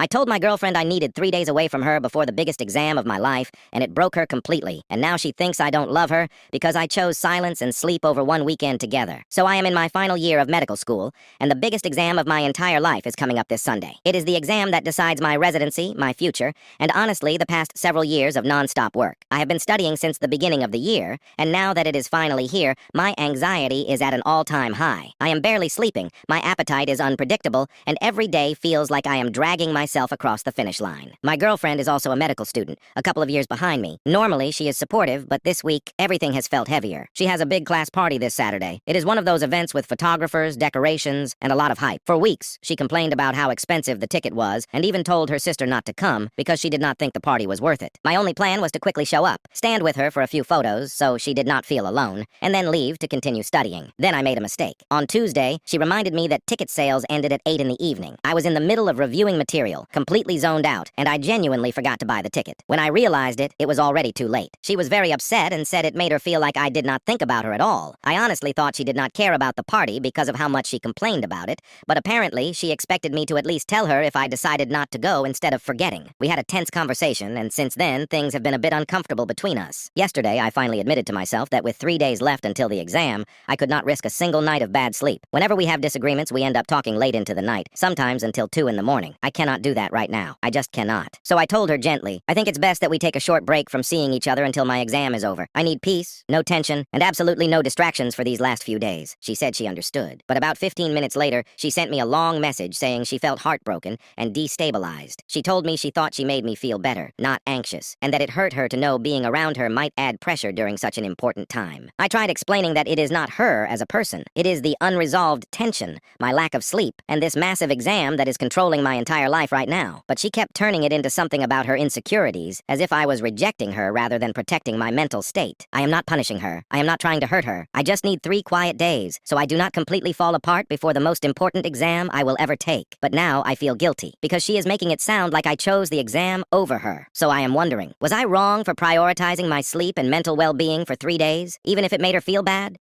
I told my girlfriend I needed 3 days away from her before the biggest exam of my life, and it broke her completely. And now she thinks I don't love her because I chose silence and sleep over one weekend together. So I am in my final year of medical school, and the biggest exam of my entire life is coming up this Sunday. It is the exam that decides my residency, my future, and honestly, the past several years of non-stop work. I have been studying since the beginning of the year, and now that it is finally here, my anxiety is at an all-time high. I am barely sleeping, my appetite is unpredictable, and every day feels like I am dragging myself across the finish line. My girlfriend is also a medical student, a couple of years behind me. Normally, she is supportive, but this week, everything has felt heavier. She has a big class party this Saturday. It is one of those events with photographers, decorations, and a lot of hype. For weeks, she complained about how expensive the ticket was, and even told her sister not to come because she did not think the party was worth it. My only plan was to quickly show up, stand with her for a few photos so she did not feel alone, and then leave to continue studying. Then I made a mistake. On Tuesday, she reminded me that ticket sales ended at 8 in the evening. I was in the middle of reviewing material, completely zoned out, and I genuinely forgot to buy the ticket. When I realized it, it was already too late. She was very upset and said it made her feel like I did not think about her at all. I honestly thought she did not care about the party because of how much she complained about it, but apparently she expected me to at least tell her if I decided not to go instead of forgetting. We had a tense conversation, and since then, things have been a bit uncomfortable between us. Yesterday, I finally admitted to myself that with 3 days left until the exam, I could not risk a single night of bad sleep. Whenever we have disagreements, we end up talking late into the night, sometimes until 2 in the morning. I cannot do that right now. I just cannot. So I told her gently, I think it's best that we take a short break from seeing each other until my exam is over. I need peace, no tension, and absolutely no distractions for these last few days. She said she understood. But about 15 minutes later, she sent me a long message saying she felt heartbroken and destabilized. She told me she thought she made me feel better, not anxious, and that it hurt her to know being around her might add pressure during such an important time. I tried explaining that it is not her as a person. It is the unresolved tension, my lack of sleep, and this massive exam that is controlling my entire life right now. But she kept turning it into something about her insecurities, as if I was rejecting her rather than protecting my mental state. I am not punishing her. I am not trying to hurt her. I just need 3 quiet days, so I do not completely fall apart before the most important exam I will ever take. But now I feel guilty, because she is making it sound like I chose the exam over her. So I am wondering, was I wrong for prioritizing my sleep and mental well-being for 3 days, even if it made her feel bad?